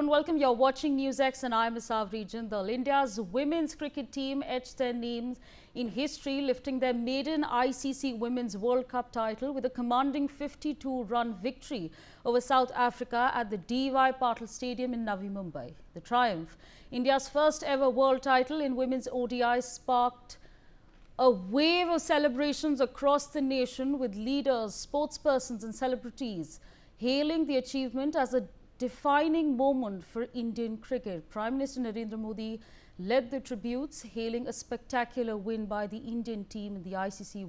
and welcome. You're watching NewsX and I'm Asavri Jindal. India's women's cricket team etched their names in history, lifting their maiden ICC Women's World Cup title with a commanding 52-run victory over South Africa at the D.Y. Patil Stadium in Navi Mumbai. The triumph, India's first ever world title in women's ODI, sparked a wave of celebrations across the nation, with leaders, sportspersons and celebrities hailing the achievement as a defining moment for Indian cricket. Prime Minister Narendra Modi led the tributes, hailing a spectacular win by the Indian team in the ICC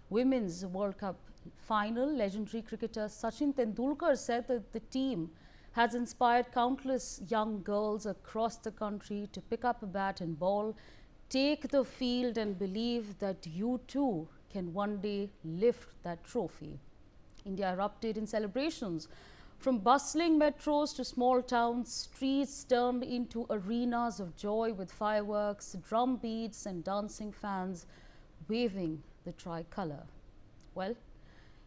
Women's World Cup final. Legendary cricketer Sachin Tendulkar said that the team has inspired countless young girls across the country to pick up a bat and ball, take the field and believe that you too can one day lift that trophy. India erupted in celebrations. From bustling metros to small towns, streets turned into arenas of joy with fireworks, drum beats and dancing fans waving the tricolour. Well,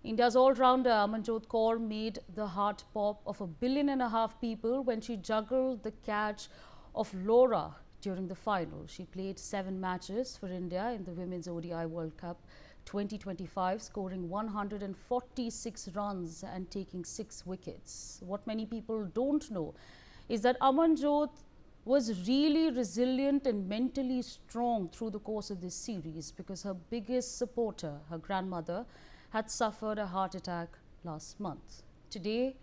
India's all-rounder Amanjot Kaur made the heart pop of 1.5 billion people when she juggled the catch of Laura during the final. She played 7 matches for India in the Women's ODI World Cup 2025, scoring 146 runs and taking 6 wickets. What many people don't know is that Amanjot was really resilient and mentally strong through the course of this series, because her biggest supporter, her grandmother, had suffered a heart attack last month. Today,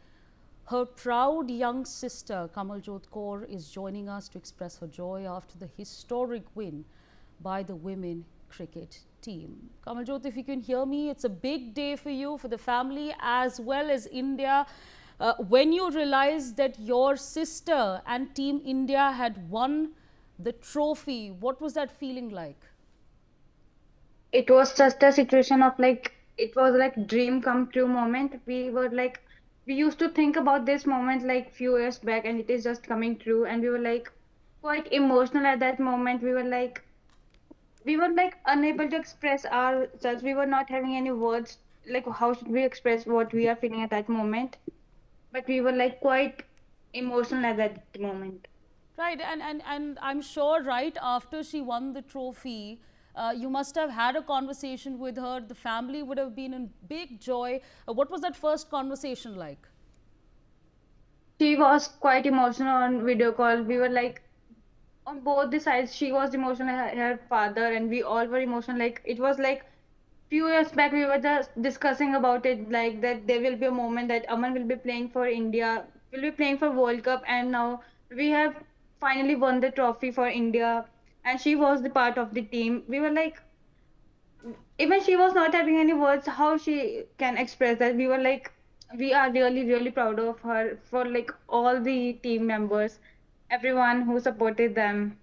her proud young sister Kamaljot Kaur is joining us to express her joy after the historic win by the women cricket team. Kamaljot, if you can hear me, it's a big day for you, for the family as well as India. When you realized that your sister and Team India had won the trophy, what was that feeling like? It was just a situation of like, it was like dream come true moment. We used to think about this moment like few years back, and it is just coming true, and we were like quite emotional at that moment. We were like unable to express ourselves. We were not having any words, like how should we express what we are feeling at that moment, but we were like quite emotional at that moment. Right, and I'm sure right after she won the trophy, you must have had a conversation with her. The family would have been in big joy. What was that first conversation like? She was quite emotional on video call. We were like on both the sides. She was emotional, her father, and we all were emotional. Like it was like few years back we were just discussing about it, like that there will be a moment that Aman will be playing for India, will be playing for World Cup, and now we have finally won the trophy for India, and she was the part of the team. We were like, even she was not having any words how she can express that. We were like, we are really really proud of her, for like all the team members, everyone who supported them.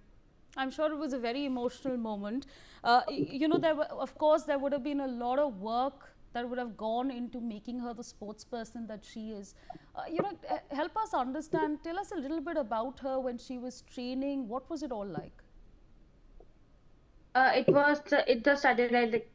I'm sure it was a very emotional moment. You know, of course, there would have been a lot of work that would have gone into making her the sports person that she is. Help us understand, tell us a little bit about her when she was training. What was it all like? It just started like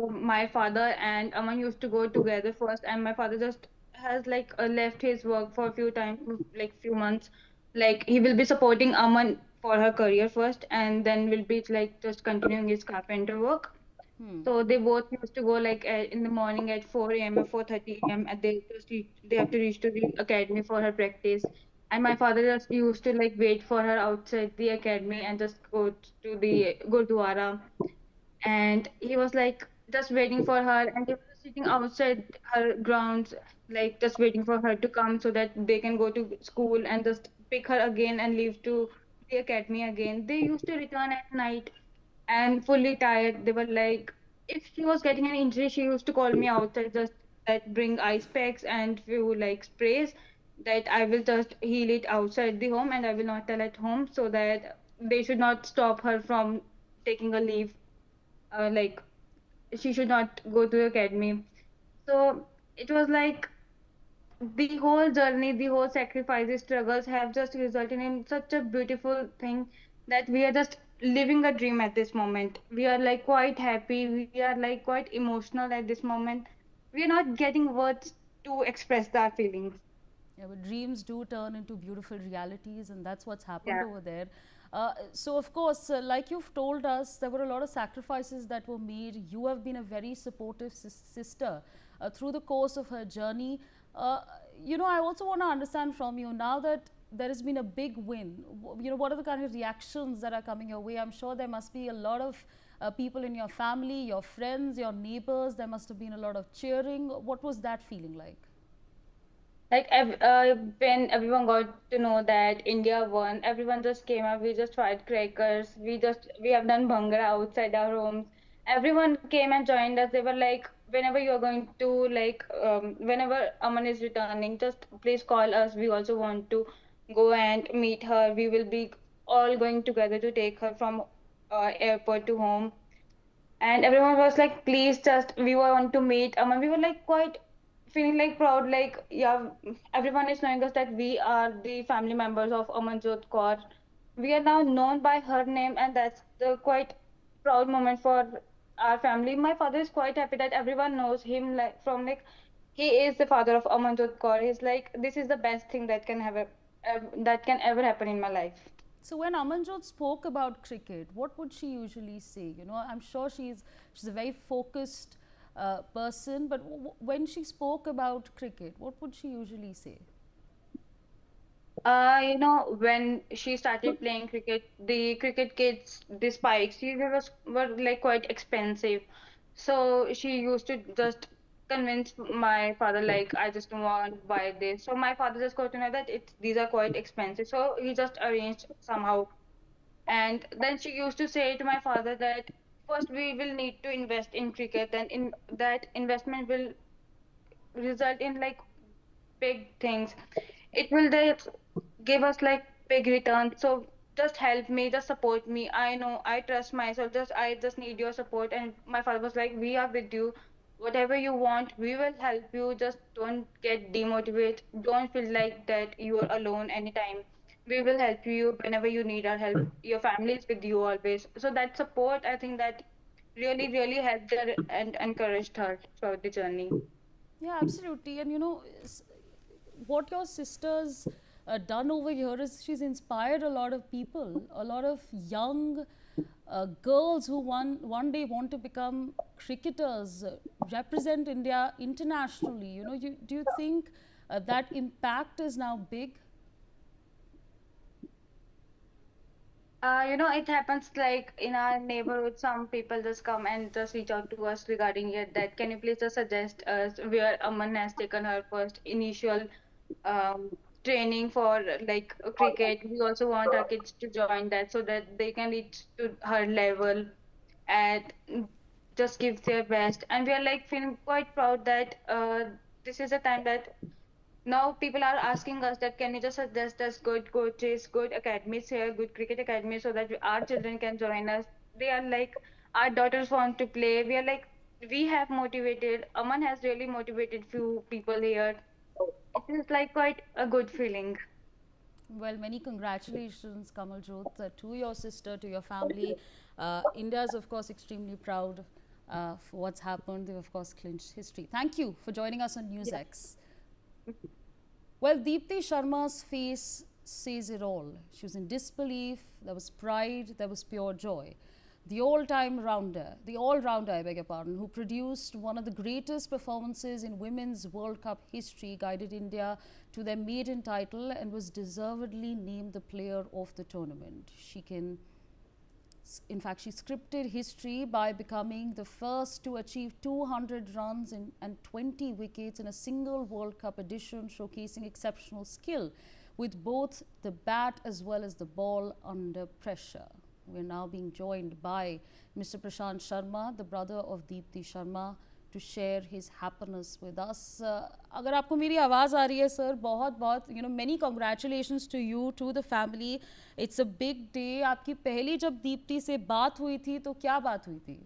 my father and Aman used to go together first, and my father just has like left his work for a few time, like few months. Like he will be supporting Aman for her career first, and then will be like just continuing his carpenter work. Hmm. So they both used to go like in the morning at 4 a.m. or 4:30 a.m. and they have to reach to the academy for her practice. And my father just used to like wait for her outside the academy and just go to the Gurdwara. And he was like just waiting for her, and he was just sitting outside her grounds, like just waiting for her to come so that they can go to school and just pick her again and leave to the academy again. They used to return at night and fully tired. They were like, if she was getting an injury, she used to call me outside, just that bring ice packs and few like sprays, that I will just heal it outside the home and I will not tell at home, so that they should not stop her from taking a leave. Like she should not go to the academy. So it was like the whole journey, the whole sacrifices, struggles have just resulted in such a beautiful thing that we are just living a dream at this moment. We are like quite happy. We are like quite emotional at this moment. We are not getting words to express our feelings. Yeah, but dreams do turn into beautiful realities, and that's what's happened Yeah. over there. So, of course, like you've told us, there were a lot of sacrifices that were made. You have been a very supportive sister through the course of her journey. Uh, I also want to understand from you now that there has been a big win. What are the kind of reactions that are coming your way? I'm sure there must be a lot of people in your family, your friends, your neighbors. There must have been a lot of cheering. What was that feeling like? Like when everyone got to know that India won, everyone just came up. We just fired crackers. We have done bhangra outside our homes. Everyone came and joined us. They were like, whenever you're going to whenever Aman is returning, just please call us. We also want to go and meet her. We will be all going together to take her from airport to home. And everyone was like, please just we want to meet Aman. We were like quite feeling like proud, like yeah, everyone is knowing us that we are the family members of Amanjot Kaur. We are now known by her name, and that's the quite proud moment for our family. My father is quite happy that everyone knows him, like from like he is the father of Amanjot Kaur. He's like, this is the best thing that can have that can ever happen in my life. So when Amanjot spoke about cricket, what would she usually say? I'm sure she's a very focused person, but when she spoke about cricket, what would she usually say? When she started playing cricket, the cricket kits, the spikes, were like quite expensive. So she used to just convince my father, like, I just don't want to buy this. So my father just got to know that these are quite expensive. So he just arranged somehow. And then she used to say to my father that first we will need to invest in cricket, then in that investment will result in like big things. It will just give us like big returns. So just help me, just support me. I know I trust myself. I just need your support. And my father was like, we are with you. Whatever you want, we will help you. Just don't get demotivated. Don't feel like that you are alone anytime. We will help you whenever you need our help. Your family is with you always. So that support, I think that really, really helped her and encouraged her throughout the journey. Yeah, absolutely. And what your sister's done over here is she's inspired a lot of people, a lot of young girls who one day want to become cricketers, represent India internationally. Do you think that impact is now big? It happens like in our neighborhood, some people just come and just reach out to us regarding it that can you please just suggest us where Aman has taken her first initial um, training for like cricket. We also want our kids to join that so that they can reach to her level and just give their best. And we are like feeling quite proud that this is a time that now people are asking us that can you just suggest us good coaches, good academies here, good cricket academies so that our children can join us. They are like our daughters want to play. We are like we have motivated. Aman has really motivated few people here. It is like quite a good feeling. Well, many congratulations, Kamal to your sister, to your family. India is, of course, extremely proud for what's happened. They've, of course, clinched history. Thank you for joining us on Yeah. NewsX. Well, Deepti Sharma's face says it all. She was in disbelief, there was pride, there was pure joy. The all-rounder, I beg your pardon, who produced one of the greatest performances in Women's World Cup history, guided India to their maiden title and was deservedly named the player of the tournament. In fact, she scripted history by becoming the first to achieve 200 runs and 20 wickets in a single World Cup edition, showcasing exceptional skill with both the bat as well as the ball under pressure. We're now being joined by Mr. Prashant Sharma, the brother of Deepti Sharma, to share his happiness with us. अगर आपको मेरी आवाज़ आ रही है sir, बहुत बहुत many congratulations to you, to the family. It's a big day. आपकी पहली जब दीप्ति से बात हुई थी तो क्या बात हुई थी?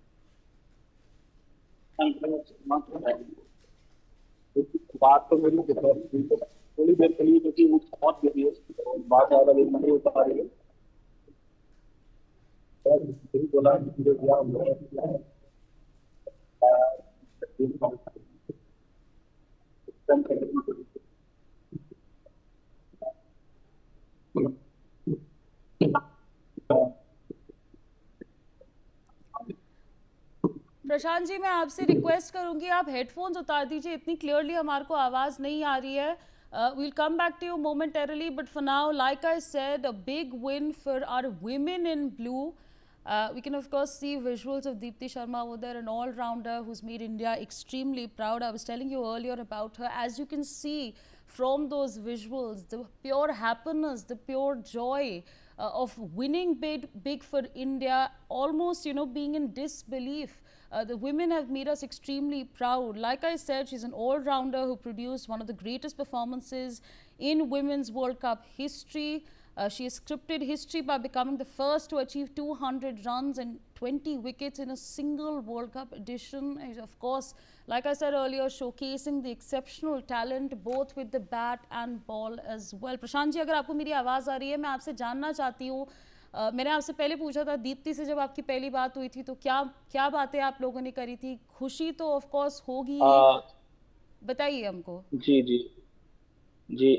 बात तो मेरी थोड़ी देर के लिए क्योंकि वो बहुत बिजी है और बात ज़्यादा देर नहीं हो पा रही है। यही बोला कि जो दिया हमने प्रशांत जी, मैं आपसे रिक्वेस्ट करूंगी आप हेडफोन्स उतार दीजिए, इतनी क्लियरली हमारे को आवाज़ नहीं आ रही है. We'll come back to you momentarily, but for now, like I said, a big win for our women in blue. We can of course see visuals of Deepti Sharma over there, an all-rounder who's made India extremely proud. I was telling you earlier about her. As you can see from those visuals, the pure happiness, the pure joy of winning big for India, almost, you know, being in disbelief. The women have made us extremely proud. Like I said, she's an all-rounder who produced one of the greatest performances in Women's World Cup history. She has scripted history by becoming the first to achieve 200 runs and 20 wickets in a single World Cup edition. And of course, like I said earlier, showcasing the exceptional talent both with the bat and ball as well. Prashant ji, अगर आपको मेरी आवाज़ आ रही है, मैं आपसे जानना चाहती हूँ, मैंने आपसे पहले पूछा था दीप्ति से जब आपकी पहली बात हुई थी तो क्या क्या बातें आप लोगों ने करी थी? खुशी तो ऑफ कोर्स होगी ही, बताइए हमको. जी जी जी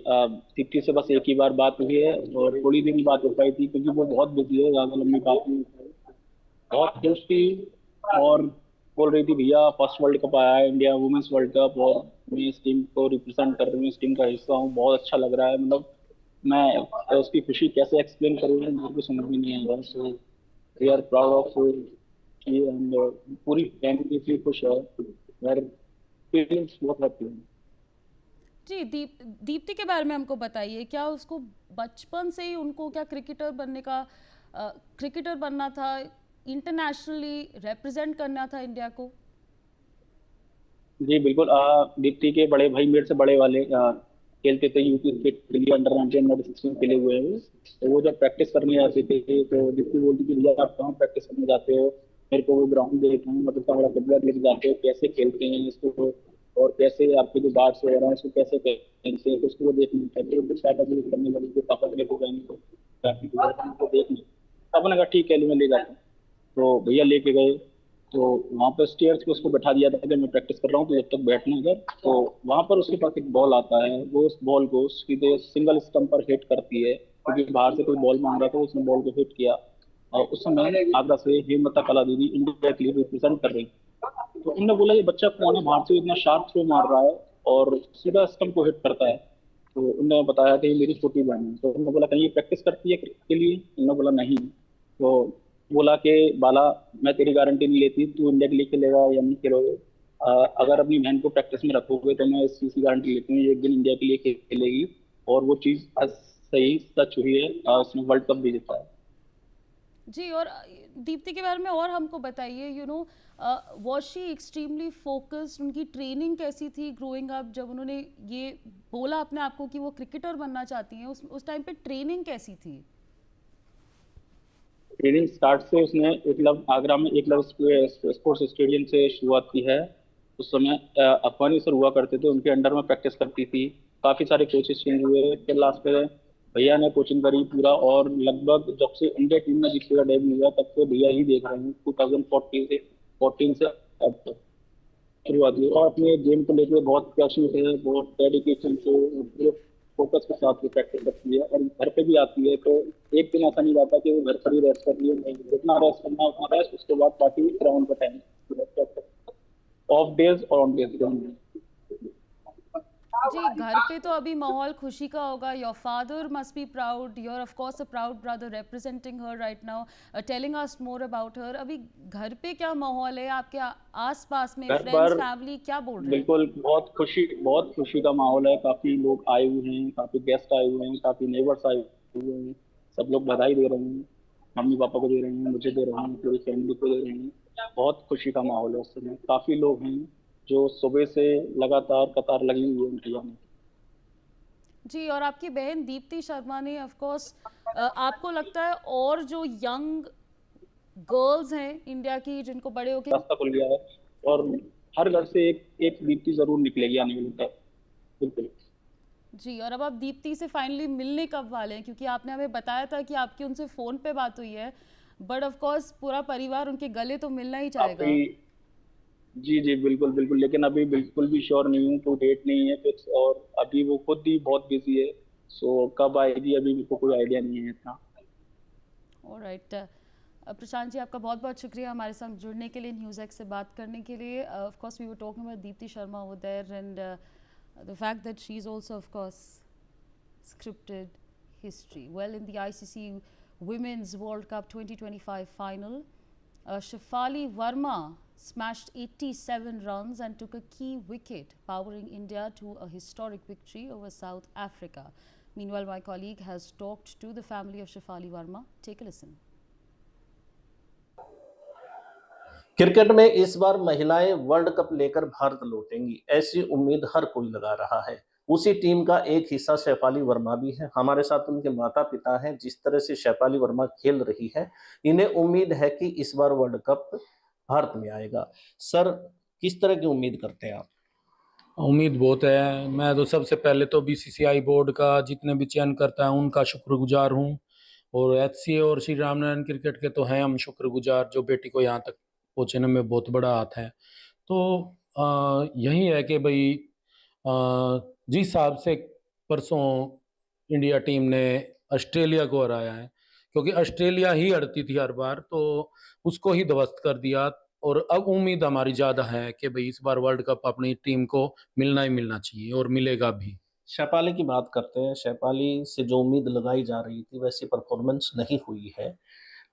दीप्ति से बस एक ही बार बात हुई है और थोड़ी देर ही बात हो पाई थी क्योंकि वो बहुत बिजी है, ज़्यादा लंबी बात नहीं हो पाई. बहुत खुश थी और बोल रही थी भैया फर्स्ट वर्ल्ड कप आया है, इंडिया वुमेन्स वर्ल्ड कप, और मैं इस टीम को रिप्रेजेंट कर रही हूँ, इस टीम का हिस्सा हूँ, बहुत अच्छा लग रहा है. मतलब मैं उसकी खुशी कैसे एक्सप्लेन करूँ मेरे को समझ में नहीं आ रहा. So we are proud of and पूरी फैमिली इतनी खुश है, मेरे फीलिंग्स बहुत हैप्पी है. जी, दीप्ति के बारे में हमको बताइए, क्या उसको बचपन से ही उनको क्या क्रिकेटर बनने का क्रिकेटर बनना था, इंटरनेशनली रिप्रेजेंट करना था इंडिया को? जी बिल्कुल. दीप्ति के बड़े भाई मेरे से बड़े वाले खेलते थे यूपी क्रिकेट के लिए, अंडर 19 अंडर 16 खेले हुए हैं वो. तो वो जब प्रैक्टिस करने आते थे तो दीप्ति बोलती थी भैया आप कहाँ प्रैक्टिस करने जाते हो, मेरे को वो ग्राउंड देखना है, मतलब बड़ा फुटबॉल लेके जाते हो, कैसे खेलते हैं इसको और कैसे आपके जो बाट्स वगैरह हैं उसको कैसे खेलते हैं, उसको वो देखना चाहते हो, स्ट्रैटेजी करने वाली जो पापा लेके जाएंगे तो देखने. पापा ने कहा ठीक है मैं ले जाता हूँ. तो भैया लेके गए तो वहां पर स्टेयर्स पे उसको बैठा दिया था कि मैं प्रैक्टिस कर रहा हूँ तो जब तक बैठना इधर. तो वहां पर उसके पास एक बॉल आता है, वो उस बॉल को सीधे सिंगल स्टंप पर हिट करती है क्योंकि बाहर से कोई बॉल मांग रहा था, उसने बॉल को हिट किया. और उस समय आगरा से हेमलता कला दीदी इंडिया के लिए रिप्रेजेंट कर रही. तो उन्होंने बोला ये बच्चा कौन है, बाहर से इतना शार्प थ्रो मार रहा है और सीधा स्टंप को हिट करता है. तो उन्होंने बताया कि ये मेरी छोटी बहन है. तो उन्होंने बोला कहीं ये प्रैक्टिस करती है क्रिकेट के लिए, उन्होंने बोला नहीं. तो बोला कि बाला मैं तेरी गारंटी नहीं लेती, तू इंडिया के लिए खेलेगा या नहीं खेलोगे, अगर अपनी बहन को प्रैक्टिस में रखोगे तो मैं इस चीज़ की गारंटी लेती हूँ ये एक दिन इंडिया के लिए खेलेगी. और वो चीज़ आज सही सच हुई है, उसने वर्ल्ड कप भी जीता है. जी, और दीप्ति के बारे में और हमको बताइए, you know, was she extremely focused, उनकी ट्रेनिंग कैसी थी ग्रोइंग अप, जब उन्होंने ये बोला अपने आप को कि वो क्रिकेटर बनना चाहती हैं, उस टाइम पे ट्रेनिंग कैसी थी? ट्रेनिंग स्टार्ट से उसने एकलव्य आगरा में एकलव्य स्पोर्ट्स स्टेडियम से शुरुआत की है. उस समय अफगानी सर हुआ करते थे, उनके अंडर में प्रैक्टिस करती थी. काफी सारे कोचेस चेंज हुए, फिर लास्ट में भैया ने कोचिंग करी पूरा. और लगभग जब से इंडिया टीम में जीत का डेब्यू हुआ तब से भैया ही देख रहे हैं 2014 से अब तक शुरुआत हुई. और अपने गेम को लेकर बहुत पैशनेट है, बहुत डेडिकेशन से फोकस के साथ प्रैक्टिस करती है. और घर पे भी आती है तो एक दिन ऐसा नहीं जाता कि वो घर पर ही रेस्ट कर रही है, नहीं, जितना रेस्ट करना उतना रेस्ट, उसके बाद पार्टी ग्राउंड का टाइम ऑफ डेज और ऑन डेज. जी, घर पे तो अभी माहौल खुशी का होगा. Your father must be proud, you are of course a proud brother representing her right now, telling us more about her. अभी घर पे क्या माहौल है, आपके आसपास में घर फ्रेंड्स पर फैमिली क्या बोल रहे हैं? बिल्कुल बहुत खुशी का माहौल है. काफी लोग आए हुए हैं, काफी गेस्ट आए हुए हैं, काफी नेबर्स आए हुए हैं. सब लोग बधाई दे रहे हैं, मम्मी पापा को दे रहे हैं, मुझे दे रहे हैं, पूरी फैमिली को दे रहे हैं. बहुत खुशी का माहौल है उस समय. काफी लोग हैं जो सुबह से लगातार कतार लगी हुई है उनके जाने. जी, और आपकी बहन दीप्ति शर्मा ने ऑफ कोर्स, आपको लगता है और जो यंग गर्ल्स हैं इंडिया की जिनको बड़े होके रास्ता खुल गया है और हर घर से एक एक दीप्ति जरूर निकलेगी आने वाले तक. बिल्कुल. जी, और अब आप दीप्ति से फाइनली मिलने कब वाले हैं? क्योंकि आपने हमें बताया था कि आपकी उनसे फ़ोन पे बात हुई है, बट ऑफ कोर्स पूरा परिवार उनके गले तो मिलना ही चाहेगा. अभी जी जी बिल्कुल बिल्कुल, लेकिन अभी बिल्कुल भी श्योर नहीं हूँ, कोई डेट नहीं है फिक्स. और अभी वो खुद ही बहुत बिजी है, सो कब आएगी अभी मेरे को कोई आइडिया नहीं है इतना. ऑलराइट. प्रशांत जी, आपका बहुत बहुत शुक्रिया हमारे साथ जुड़ने के लिए, न्यूज़ एक्स से बात करने के लिए. Of course we were talking about Deepti Sharma over there and the fact that she is also of course scripted history. Well, in the ICC Women's World Cup 2025 final, Shefali Verma smashed 87 runs and took a key wicket, powering India to a historic victory over South Africa. Meanwhile, my colleague has talked to the family of Shefali Verma. Take a listen. Cricket में इस बार महिलाएं world cup लेकर भारत लौटेंगी, ऐसी उम्मीद हर कोई लगा रहा है. उसी टीम का एक हिस्सा शेफाली वर्मा भी है. हमारे साथ उनके माता पिता हैं. जिस तरह से शेफाली वर्मा खेल रही है, इन्हें उम्मीद है कि इस बार वर्ल्ड कप भारत में आएगा. सर, किस तरह की उम्मीद करते हैं आप? उम्मीद बहुत है. मैं तो सबसे पहले तो बीसीसीआई बोर्ड का, जितने भी चयन करता है उनका शुक्रगुजार हूँ, और एचसीए और श्री रामनारायण क्रिकेट के तो हैं हम शुक्रगुजार, जो बेटी को यहाँ तक पहुँचने में बहुत बड़ा हाथ है. तो यही है कि भाई जिस हिसाब से परसों इंडिया टीम ने ऑस्ट्रेलिया को हराया है, क्योंकि ऑस्ट्रेलिया ही हरती थी हर बार, तो उसको ही ध्वस्त कर दिया. और अब उम्मीद हमारी ज़्यादा है कि भाई इस बार वर्ल्ड कप अपनी टीम को मिलना ही मिलना चाहिए, और मिलेगा भी. शेफाली की बात करते हैं. शेफाली से जो उम्मीद लगाई जा रही थी वैसी परफॉर्मेंस नहीं हुई है.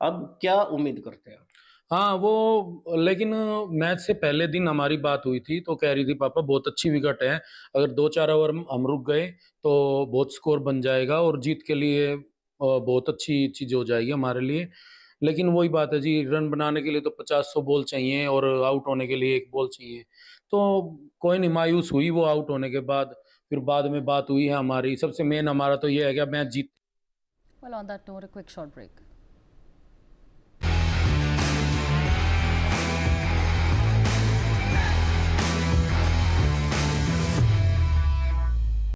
अब क्या उम्मीद करते हैं आप? हाँ, वो लेकिन मैच से पहले दिन हमारी बात हुई थी, तो कह रही थी पापा बहुत अच्छी विकेट है, अगर 2-4 ओवर हम रुक गए तो बहुत स्कोर बन जाएगा और जीत के लिए बहुत अच्छी चीज़ हो जाएगी हमारे लिए. लेकिन वही बात है जी, रन बनाने के लिए तो 50-100 बॉल चाहिए और आउट होने के लिए 1 बॉल चाहिए. तो कोई नहीं, मायूस हुई वो आउट होने के बाद. फिर बाद में बात हुई है हमारी. सबसे मेन हमारा तो ये है कि match Jeet. Well, on that note, a quick short break.